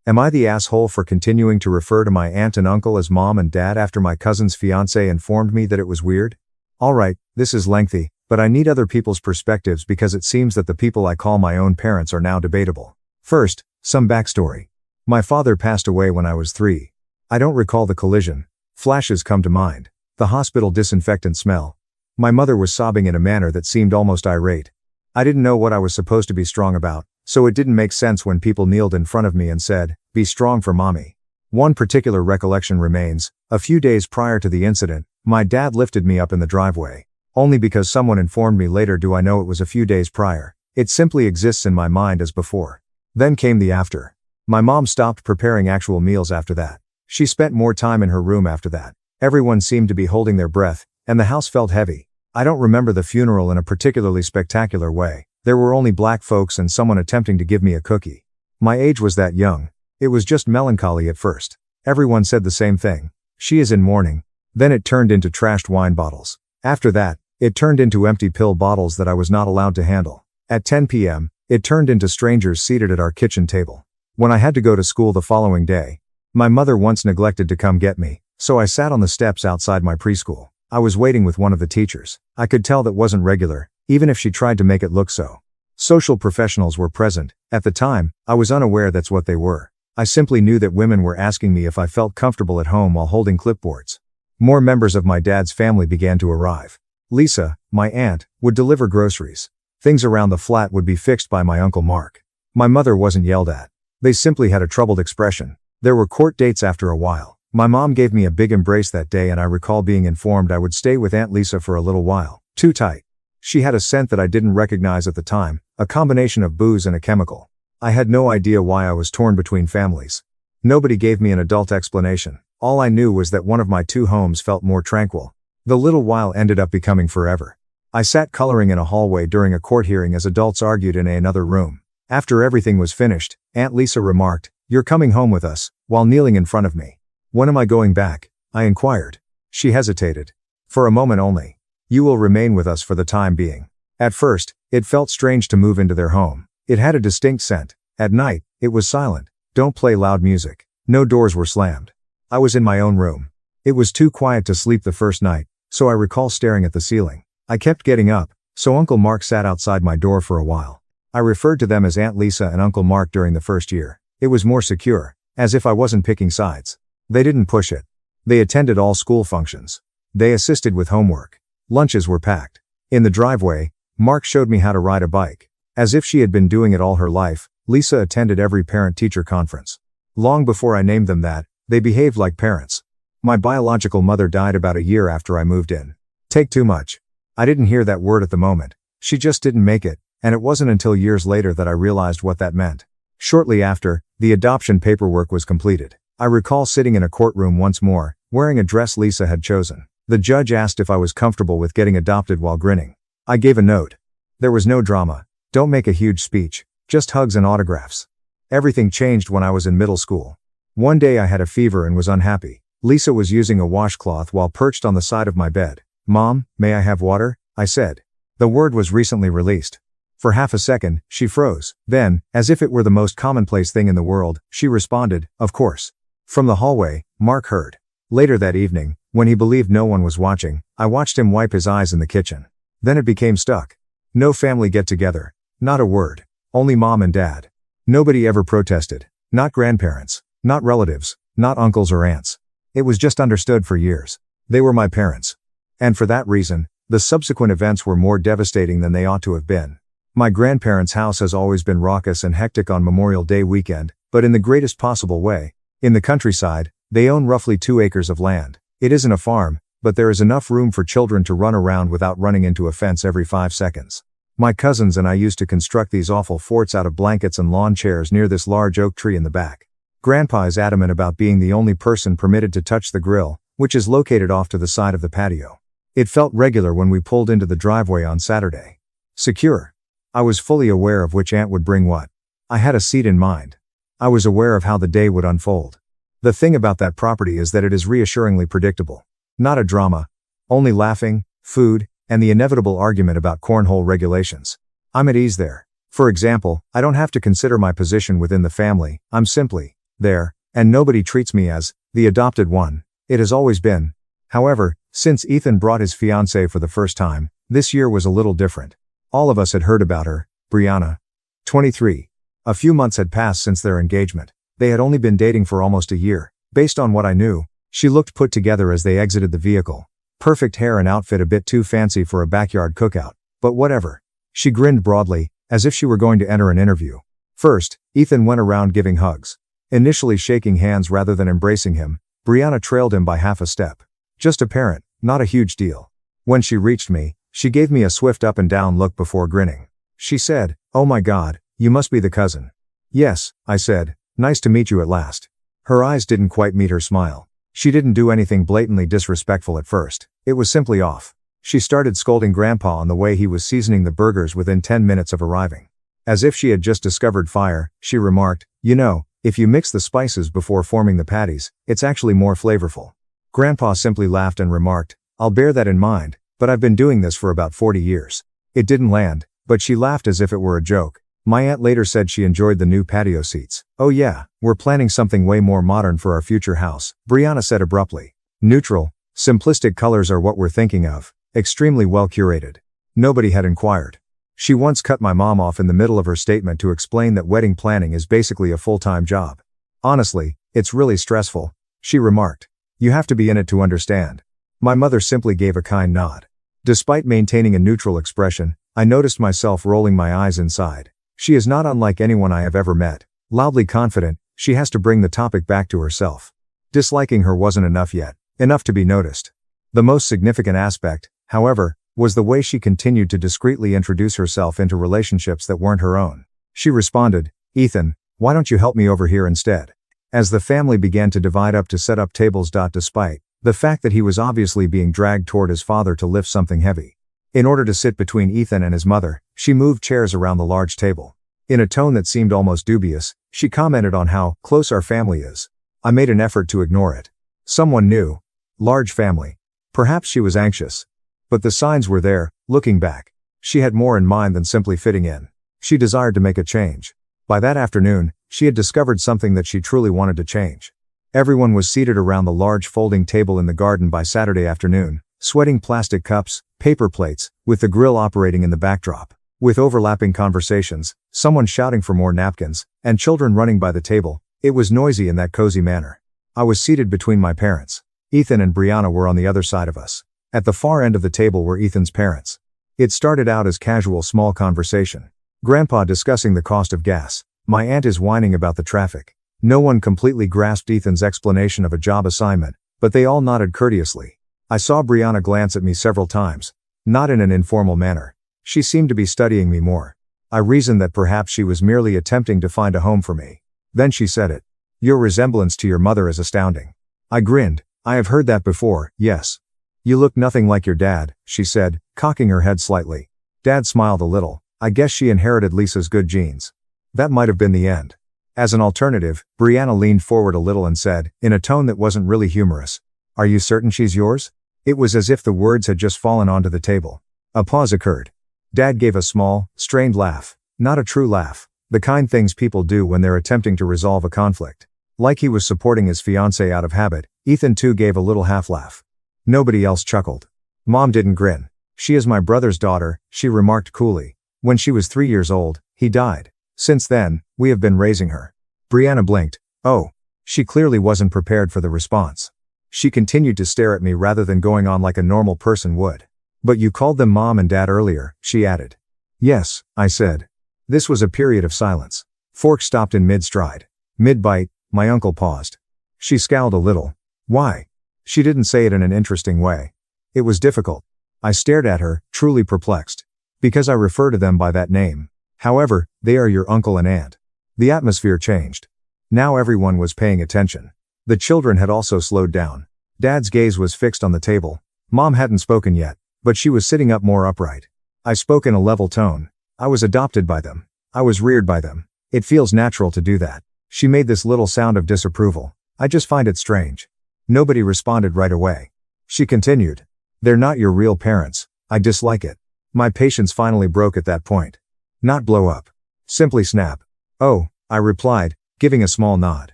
Am I the asshole for continuing to refer to my aunt and uncle as mom and dad after my cousin's fiancé informed me that it was weird? Alright, this is lengthy, but I need other people's perspectives because it seems that the people I call my own parents are now debatable. First, some backstory. My father passed away when I was 3. I don't recall the collision. Flashes come to mind. The hospital disinfectant smell. My mother was sobbing in a manner that seemed almost irate. I didn't know what I was supposed to be strong about, so it didn't make sense when people kneeled in front of me and said, "Be strong for mommy." One particular recollection remains. A few days prior to the incident, my dad lifted me up in the driveway. Only because someone informed me later do I know it was a few days prior. It simply exists in my mind as before. Then came the after. My mom stopped preparing actual meals after that. She spent more time in her room after that. Everyone seemed to be holding their breath, and the house felt heavy. I don't remember the funeral in a particularly spectacular way. There were only black folks and someone attempting to give me a cookie. My age was that young. It was just melancholy at first. Everyone said the same thing. She is in mourning. Then it turned into trashed wine bottles. After that, it turned into empty pill bottles that I was not allowed to handle. At 10 p.m., it turned into strangers seated at our kitchen table. When I had to go to school the following day, my mother once neglected to come get me, so I sat on the steps outside my preschool. I was waiting with one of the teachers. I could tell that wasn't regular, even if she tried to make it look so. Social professionals were present. At the time, I was unaware that's what they were. I simply knew that women were asking me if I felt comfortable at home while holding clipboards. More members of my dad's family began to arrive. Lisa, my aunt, would deliver groceries. Things around the flat would be fixed by my Uncle Mark. My mother wasn't yelled at. They simply had a troubled expression. There were court dates after a while. My mom gave me a big embrace that day and I recall being informed I would stay with Aunt Lisa for a little while. Too tight. She had a scent that I didn't recognize at the time, a combination of booze and a chemical. I had no idea why I was torn between families. Nobody gave me an adult explanation. All I knew was that one of my 2 homes felt more tranquil. The little while ended up becoming forever. I sat coloring in a hallway during a court hearing as adults argued in another room. After everything was finished, Aunt Lisa remarked, "You're coming home with us," while kneeling in front of me. "When am I going back?" I inquired. She hesitated. "For a moment only. You will remain with us for the time being." At first, it felt strange to move into their home. It had a distinct scent. At night, it was silent. Don't play loud music. No doors were slammed. I was in my own room. It was too quiet to sleep the first night, so I recall staring at the ceiling. I kept getting up, so Uncle Mark sat outside my door for a while. I referred to them as Aunt Lisa and Uncle Mark during the first year. It was more secure, as if I wasn't picking sides. They didn't push it. They attended all school functions. They assisted with homework. Lunches were packed. In the driveway, Mark showed me how to ride a bike. As if she had been doing it all her life, Lisa attended every parent-teacher conference. Long before I named them that, they behaved like parents. My biological mother died about a year after I moved in. Take too much. I didn't hear that word at the moment. She just didn't make it, and it wasn't until years later that I realized what that meant. Shortly after, the adoption paperwork was completed. I recall sitting in a courtroom once more, wearing a dress Lisa had chosen. The judge asked if I was comfortable with getting adopted while grinning. I gave a note. There was no drama. Don't make a huge speech. Just hugs and autographs. Everything changed when I was in middle school. One day I had a fever and was unhappy. Lisa was using a washcloth while perched on the side of my bed. "Mom, may I have water?" I said. The word was recently released. For half a second, she froze. Then, as if it were the most commonplace thing in the world, she responded, "Of course." From the hallway, Mark heard. Later that evening, when he believed no one was watching, I watched him wipe his eyes in the kitchen. Then it became stuck. No family get-together. Not a word. Only mom and dad. Nobody ever protested. Not grandparents. Not relatives. Not uncles or aunts. It was just understood for years. They were my parents. And for that reason, the subsequent events were more devastating than they ought to have been. My grandparents' house has always been raucous and hectic on Memorial Day weekend, but in the greatest possible way. In the countryside, they own roughly 2 acres of land. It isn't a farm, but there is enough room for children to run around without running into a fence every 5 seconds. My cousins and I used to construct these awful forts out of blankets and lawn chairs near this large oak tree in the back. Grandpa is adamant about being the only person permitted to touch the grill, which is located off to the side of the patio. It felt regular when we pulled into the driveway on Saturday. Secure. I was fully aware of which aunt would bring what. I had a seat in mind. I was aware of how the day would unfold. The thing about that property is that it is reassuringly predictable. Not a drama. Only laughing, food, and the inevitable argument about cornhole regulations. I'm at ease there. For example, I don't have to consider my position within the family. I'm simply there, and nobody treats me as the adopted one. It has always been. However, since Ethan brought his fiancée for the first time, this year was a little different. All of us had heard about her, Brianna. 23. A few months had passed since their engagement. They had only been dating for almost a year. Based on what I knew, she looked put together as they exited the vehicle. Perfect hair and outfit a bit too fancy for a backyard cookout, but whatever. She grinned broadly, as if she were going to enter an interview. First, Ethan went around giving hugs. Initially shaking hands rather than embracing him, Brianna trailed him by half a step. Just apparent, not a huge deal. When she reached me, she gave me a swift up and down look before grinning. She said, "Oh my God, you must be the cousin." "Yes," I said, "nice to meet you at last." Her eyes didn't quite meet her smile. She didn't do anything blatantly disrespectful at first. It was simply off. She started scolding Grandpa on the way he was seasoning the burgers within 10 minutes of arriving. As if she had just discovered fire, she remarked, "You know, if you mix the spices before forming the patties, it's actually more flavorful." Grandpa simply laughed and remarked, "I'll bear that in mind, but I've been doing this for about 40 years. It didn't land, but she laughed as if it were a joke. My aunt later said she enjoyed the new patio seats. "Oh yeah, we're planning something way more modern for our future house," Brianna said abruptly. "Neutral, simplistic colors are what we're thinking of, extremely well curated." Nobody had inquired. She once cut my mom off in the middle of her statement to explain that wedding planning is basically a full-time job. "Honestly, it's really stressful," she remarked. "You have to be in it to understand." My mother simply gave a kind nod. Despite maintaining a neutral expression, I noticed myself rolling my eyes inside. She is not unlike anyone I have ever met. Loudly confident, she has to bring the topic back to herself. Disliking her wasn't enough yet, enough to be noticed. The most significant aspect, however, was the way she continued to discreetly introduce herself into relationships that weren't her own. She responded, "Ethan, why don't you help me over here instead?" As the family began to divide up to set up tables. Despite the fact that he was obviously being dragged toward his father to lift something heavy. In order to sit between Ethan and his mother, she moved chairs around the large table. In a tone that seemed almost dubious, she commented on how close our family is. I made an effort to ignore it. Someone new. Large family. Perhaps she was anxious. But the signs were there, looking back. She had more in mind than simply fitting in. She desired to make a change. By that afternoon, she had discovered something that she truly wanted to change. Everyone was seated around the large folding table in the garden by Saturday afternoon, sweating plastic cups, paper plates, with the grill operating in the backdrop. With overlapping conversations, someone shouting for more napkins, and children running by the table, it was noisy in that cozy manner. I was seated between my parents. Ethan and Brianna were on the other side of us. At the far end of the table were Ethan's parents. It started out as casual small conversation. Grandpa discussing the cost of gas. My aunt is whining about the traffic. No one completely grasped Ethan's explanation of a job assignment, but they all nodded courteously. I saw Brianna glance at me several times. Not in an informal manner. She seemed to be studying me more. I reasoned that perhaps she was merely attempting to find a home for me. Then she said it. "Your resemblance to your mother is astounding." I grinned. "I have heard that before, yes." "You look nothing like your dad," she said, cocking her head slightly. Dad smiled a little. I guess she inherited Lisa's good genes. That might have been the end. As an alternative, Brianna leaned forward a little and said, in a tone that wasn't really humorous, "Are you certain she's yours?" It was as if the words had just fallen onto the table. A pause occurred. Dad gave a small, strained laugh. Not a true laugh. The kind things people do when they're attempting to resolve a conflict. Like he was supporting his fiancée out of habit, Ethan too gave a little half laugh. Nobody else chuckled. Mom didn't grin. "She is my brother's daughter," she remarked coolly. "When she was 3 years old, he died. Since then, we have been raising her." Brianna blinked. "Oh." She clearly wasn't prepared for the response. She continued to stare at me rather than going on like a normal person would. "But you called them Mom and Dad earlier," she added. "Yes," I said. This was a period of silence. Fork stopped in mid-stride. Mid-bite, my uncle paused. She scowled a little. "Why?" She didn't say it in an interesting way. It was difficult. I stared at her, truly perplexed. "Because I refer to them by that name. However, they are your uncle and aunt." The atmosphere changed. Now everyone was paying attention. The children had also slowed down. Dad's gaze was fixed on the table. Mom hadn't spoken yet, but she was sitting up more upright. I spoke in a level tone. "I was adopted by them. I was reared by them. It feels natural to do that." She made this little sound of disapproval. "I just find it strange." Nobody responded right away. She continued. "They're not your real parents. I dislike it." My patience finally broke at that point. Not blow up. Simply snap. "Oh," I replied, giving a small nod.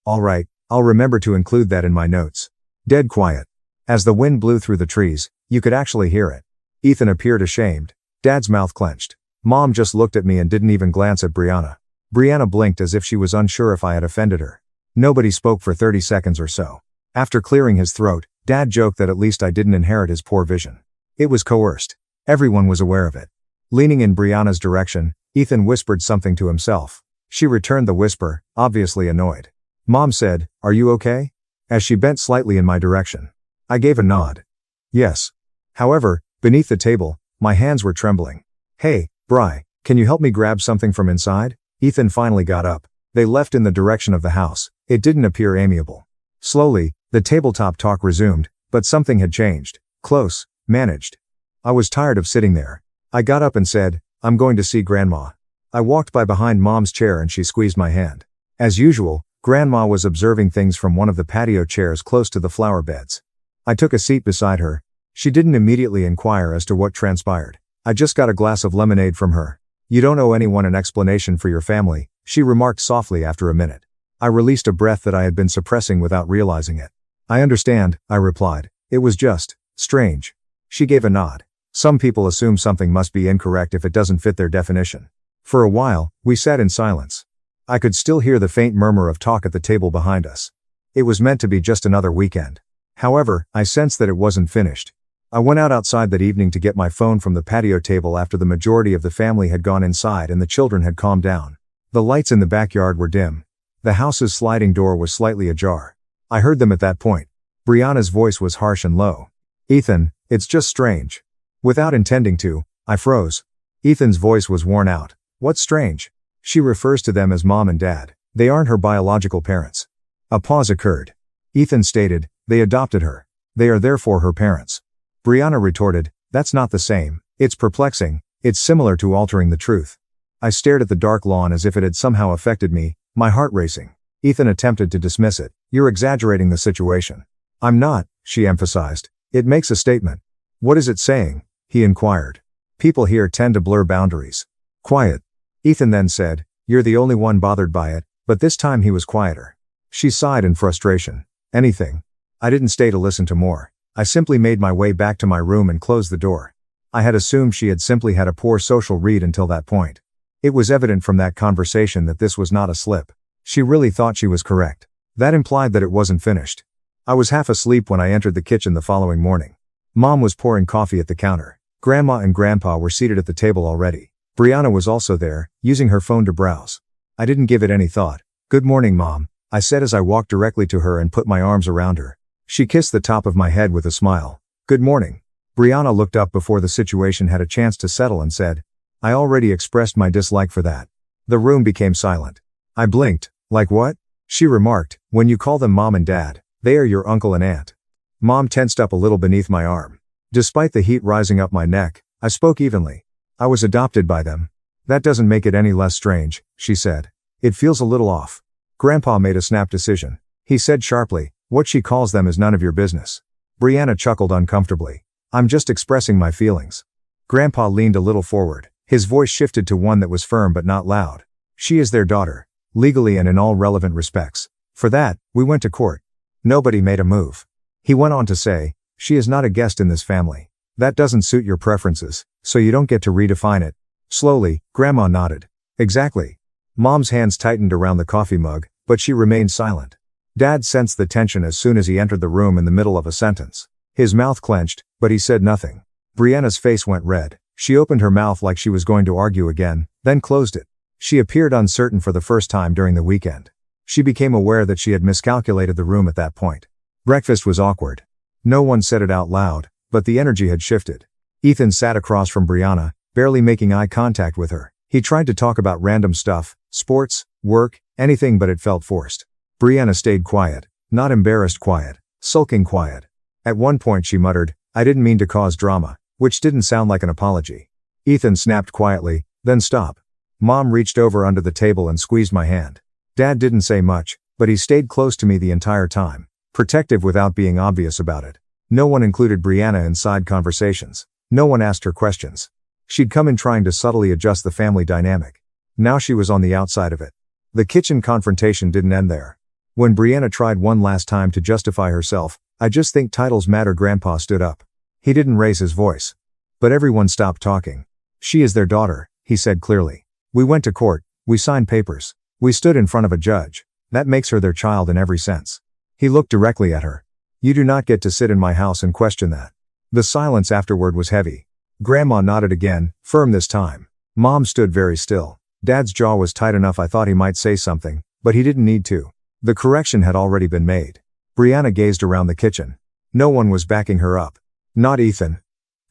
Alright, I'll remember to include that in my notes. Dead quiet. As the wind blew through the trees, you could actually hear it. Ethan appeared ashamed. Dad's mouth clenched. Mom just looked at me and didn't even glance at Brianna. Brianna blinked as if she was unsure if I had offended her. Nobody spoke for 30 seconds or so. After clearing his throat, Dad joked that at least I didn't inherit his poor vision. It was coerced. Everyone was aware of it. Leaning in Brianna's direction, Ethan whispered something to himself. She returned the whisper, obviously annoyed. Mom said, "Are you okay?" as she bent slightly in my direction. I gave a nod. Yes. However, beneath the table, my hands were trembling. "Hey, Bri, can you help me grab something from inside?" Ethan finally got up. They left in the direction of the house. It didn't appear amiable. Slowly, the tabletop talk resumed, but something had changed. Close, managed. I was tired of sitting there. I got up and said, "I'm going to see Grandma." I walked by behind Mom's chair and she squeezed my hand. As usual, Grandma was observing things from one of the patio chairs close to the flower beds. I took a seat beside her. She didn't immediately inquire as to what transpired. "I just got a glass of lemonade from her. You don't owe anyone an explanation for your family," she remarked softly after a minute. I released a breath that I had been suppressing without realizing it. "I understand," I replied. "It was just strange." She gave a nod. Some people assume something must be incorrect if it doesn't fit their definition. For a while, we sat in silence. I could still hear the faint murmur of talk at the table behind us. It was meant to be just another weekend. However, I sensed that it wasn't finished. I went out outside that evening to get my phone from the patio table after the majority of the family had gone inside and the children had calmed down. The lights in the backyard were dim. The house's sliding door was slightly ajar. I heard them at that point. Brianna's voice was harsh and low. "Ethan, it's just strange." Without intending to, I froze. Ethan's voice was worn out. "What's strange?" She refers to them as Mom and Dad. They aren't her biological parents. A pause occurred. Ethan stated, "They adopted her. They are therefore her parents." Brianna retorted, "That's not the same. It's perplexing. It's similar to altering the truth." I stared at the dark lawn as if it had somehow affected me, my heart racing. Ethan attempted to dismiss it. "You're exaggerating the situation." "I'm not," she emphasized. "It makes a statement." "What is it saying?" he inquired. "People here tend to blur boundaries." "Quiet." Ethan then said, "You're the only one bothered by it," but this time he was quieter. She sighed in frustration. "Anything." I didn't stay to listen to more. I simply made my way back to my room and closed the door. I had assumed she had simply had a poor social read until that point. It was evident from that conversation that this was not a slip. She really thought she was correct. That implied that it wasn't finished. I was half asleep when I entered the kitchen the following morning. Mom was pouring coffee at the counter. Grandma and Grandpa were seated at the table already. Brianna was also there, using her phone to browse. I didn't give it any thought. "Good morning, Mom," I said as I walked directly to her and put my arms around her. She kissed the top of my head with a smile. "Good morning." Brianna looked up before the situation had a chance to settle and said, "I already expressed my dislike for that." The room became silent. I blinked. "Like what?" She remarked, "When you call them Mom and Dad, they are your uncle and aunt." Mom tensed up a little beneath my arm. Despite the heat rising up my neck, I spoke evenly. "I was adopted by them." "That doesn't make it any less strange," she said. "It feels a little off." Grandpa made a snap decision. He said sharply, "What she calls them is none of your business." Brianna chuckled uncomfortably. "I'm just expressing my feelings." Grandpa leaned a little forward. His voice shifted to one that was firm but not loud. "She is their daughter. Legally and in all relevant respects. For that, we went to court. Nobody made a move." He went on to say, "She is not a guest in this family. That doesn't suit your preferences, so you don't get to redefine it." Slowly, Grandma nodded. "Exactly." Mom's hands tightened around the coffee mug, but she remained silent. Dad sensed the tension as soon as he entered the room in the middle of a sentence. His mouth clenched, but he said nothing. Brianna's face went red. She opened her mouth like she was going to argue again, then closed it. She appeared uncertain for the first time during the weekend. She became aware that she had miscalculated the room at that point. Breakfast was awkward. No one said it out loud, but the energy had shifted. Ethan sat across from Brianna, barely making eye contact with her. He tried to talk about random stuff, sports, work, anything, but it felt forced. Brianna stayed quiet, not embarrassed quiet, sulking quiet. At one point she muttered, "I didn't mean to cause drama," which didn't sound like an apology. Ethan snapped quietly, "Then stop." Mom reached over under the table and squeezed my hand. Dad didn't say much, but he stayed close to me the entire time, protective without being obvious about it. No one included Brianna in side conversations. No one asked her questions. She'd come in trying to subtly adjust the family dynamic. Now she was on the outside of it. The kitchen confrontation didn't end there. When Brianna tried one last time to justify herself, "I just think titles matter," Grandpa stood up. He didn't raise his voice. But everyone stopped talking. "She is their daughter," he said clearly. "We went to court, we signed papers. We stood in front of a judge. That makes her their child in every sense." He looked directly at her. "You do not get to sit in my house and question that." The silence afterward was heavy. Grandma nodded again, firm this time. Mom stood very still. Dad's jaw was tight enough I thought he might say something, but he didn't need to. The correction had already been made. Brianna gazed around the kitchen. No one was backing her up. Not Ethan.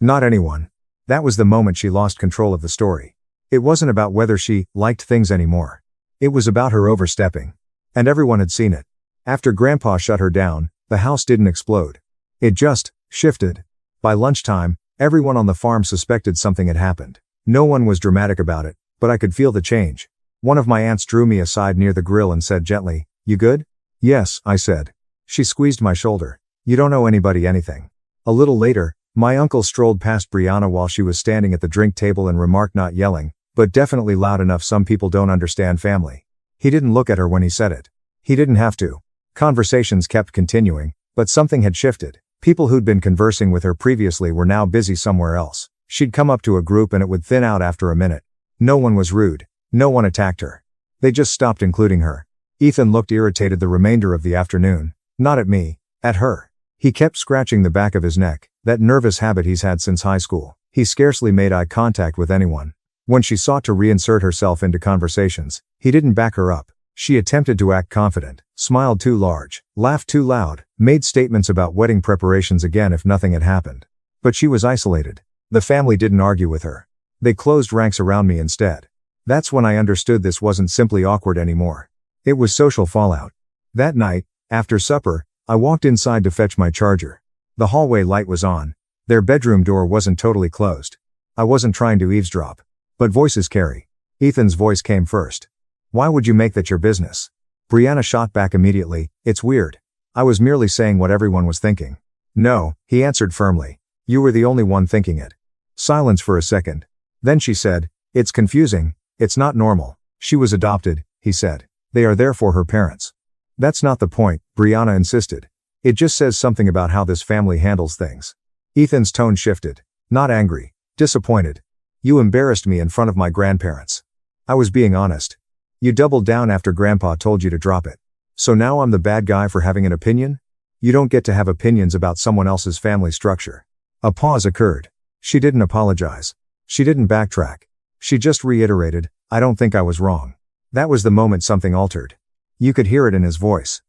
Not anyone. That was the moment she lost control of the story. It wasn't about whether she liked things anymore. It was about her overstepping. And everyone had seen it. After Grandpa shut her down, the house didn't explode. It just shifted. By lunchtime, everyone on the farm suspected something had happened. No one was dramatic about it, but I could feel the change. One of my aunts drew me aside near the grill and said gently, "You good?" "Yes," I said. She squeezed my shoulder. "You don't owe anybody anything." A little later, my uncle strolled past Brianna while she was standing at the drink table and remarked, not yelling, but definitely loud enough some people don't understand family. He didn't look at her when he said it. He didn't have to. Conversations kept continuing, but something had shifted. People who'd been conversing with her previously were now busy somewhere else. She'd come up to a group and it would thin out after a minute. No one was rude. No one attacked her. They just stopped including her. Ethan looked irritated the remainder of the afternoon. Not at me. At her. He kept scratching the back of his neck, that nervous habit he's had since high school. He scarcely made eye contact with anyone. When she sought to reinsert herself into conversations, he didn't back her up. She attempted to act confident, smiled too large, laughed too loud, made statements about wedding preparations again if nothing had happened. But she was isolated. The family didn't argue with her. They closed ranks around me instead. That's when I understood this wasn't simply awkward anymore. It was social fallout. That night, after supper, I walked inside to fetch my charger. The hallway light was on. Their bedroom door wasn't totally closed. I wasn't trying to eavesdrop. But voices carry. Ethan's voice came first. "Why would you make that your business?" Brianna shot back immediately, "It's weird. I was merely saying what everyone was thinking." "No," he answered firmly. "You were the only one thinking it." Silence for a second. Then she said, "It's confusing. It's not normal. She was adopted," he said. "They are therefore her parents." "That's not the point," Brianna insisted. "It just says something about how this family handles things." Ethan's tone shifted. Not angry. Disappointed. "You embarrassed me in front of my grandparents." "I was being honest." "You doubled down after Grandpa told you to drop it. So now I'm the bad guy for having an opinion?" "You don't get to have opinions about someone else's family structure." A pause occurred. She didn't apologize. She didn't backtrack. She just reiterated, "I don't think I was wrong." That was the moment something altered. You could hear it in his voice.